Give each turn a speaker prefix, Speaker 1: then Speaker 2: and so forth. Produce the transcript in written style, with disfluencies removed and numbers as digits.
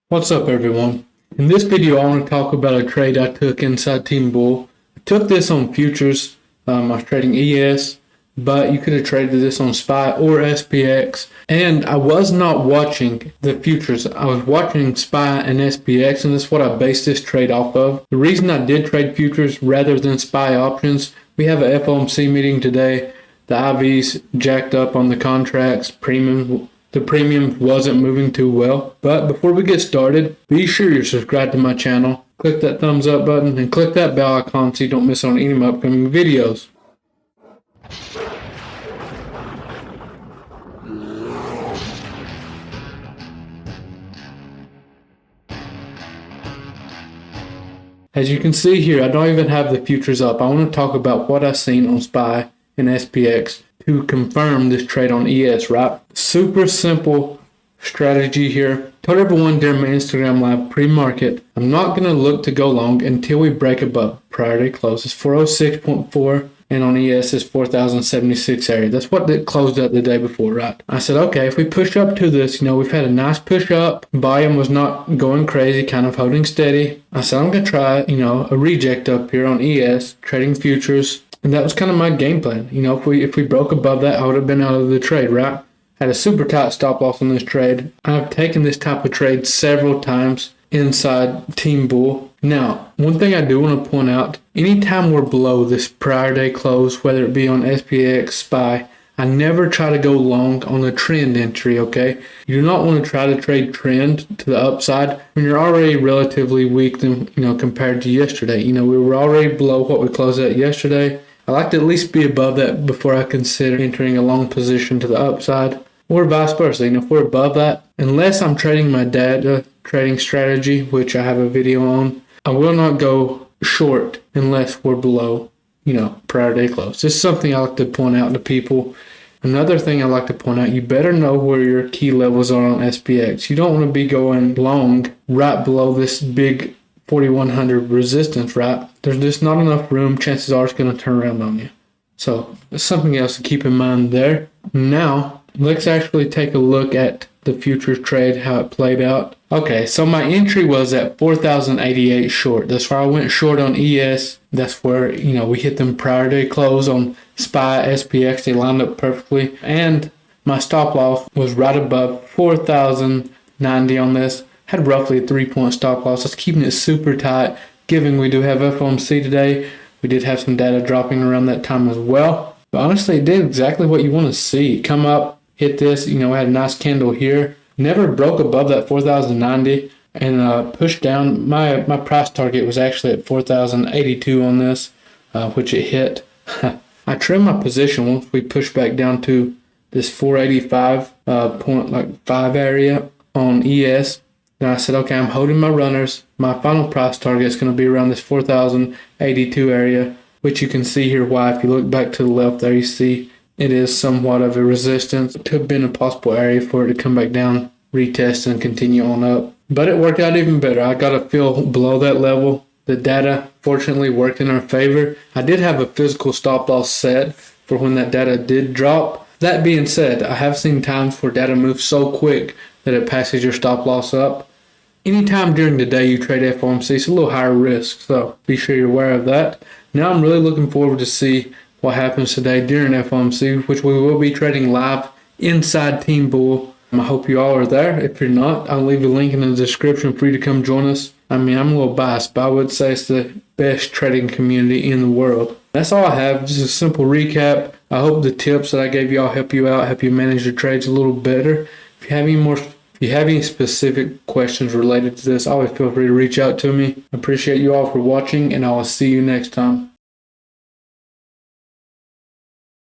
Speaker 1: What's up, everyone? In this video, I want to talk about a trade I took inside Team Bull. I took this on futures. I was trading ES, but you could have traded this on SPY or SPX. And I was not watching the futures. I was watching SPY and SPX, and that's what I based this trade off of. The reason I did trade futures rather than SPY options, we have a FOMC meeting today. The IVs jacked up on the contracts, the premium wasn't moving too well. But before we get started, be sure you're subscribed to my channel. Click that thumbs up button and click that bell icon so you don't miss on any of my upcoming videos. As you can see here, I don't even have the futures up. I want to talk about what I've seen on SPY and SPX to confirm this trade on ES, right? Super simple strategy here. Told everyone during my Instagram live pre-market, I'm not going to look to go long until we break above prior day close. It's 406.4 and on ES is 4,076 area. That's what it closed at the day before, right? I said, okay, if we push up to this, we've had a nice push up. Volume was not going crazy, kind of holding steady. I said, I'm going to try, a reject up here on ES, trading futures. And that was kind of my game plan. If we broke above that, I would have been out of the trade, right? Had a super tight stop loss on this trade. I've taken this type of trade several times inside Team Bull. Now, one thing I do want to point out, anytime we're below this prior day close, whether it be on SPX, SPY, I never try to go long on a trend entry, okay? You do not want to try to trade trend to the upside when you're already relatively weak than, compared to yesterday. We were already below what we closed at yesterday. I like to at least be above that before I consider entering a long position to the upside, or vice versa. If we're above that, unless I'm trading my data trading strategy, which I have a video on, I will not go short unless we're below, prior day close. This is something I like to point out to people. Another thing I like to point out, you better know where your key levels are on SPX. You don't want to be going long right below this big 4,100 resistance, right? There's just not enough room. Chances are it's going to turn around on you. So that's something else to keep in mind there. Now, let's actually take a look at the futures trade, how it played out. Okay, so my entry was at 4,088 short. That's where I went short on ES. That's where, we hit them prior day close on SPY, SPX. They lined up perfectly. And my stop loss was right above 4,090 on this. Had roughly a 3-point stop loss. That's keeping it super tight, given we do have FOMC today. We did have some data dropping around that time as well. But honestly, it did exactly what you want to see. Come up, hit this, we had a nice candle here. Never broke above that 4,090 and pushed down. My price target was actually at 4,082 on this, which it hit. I trimmed my position once we pushed back down to this 485.5 area on ES. Then I said, okay, I'm holding my runners. My final price target is going to be around this 4,082 area, which you can see here why. If you look back to the left there, you see it is somewhat of a resistance. It could have been a possible area for it to come back down, retest, and continue on up. But it worked out even better. I got a fill below that level. The data, fortunately, worked in our favor. I did have a physical stop loss set for when that data did drop. That being said, I have seen times where data moves so quick that it passes your stop loss up. Anytime during the day you trade FOMC, it's a little higher risk, so be sure you're aware of that. Now I'm really looking forward to see what happens today during FOMC, which we will be trading live inside Team Bull. I hope you all are there. If you're not, I'll leave a link in the description for you to come join us. I'm a little biased, but I would say it's the best trading community in the world. That's all I have. Just a simple recap. I hope the tips that I gave y'all help you out, help you manage your trades a little better. If you have any specific questions related to this, always feel free to reach out to me. I appreciate you all for watching, and I will see you next time.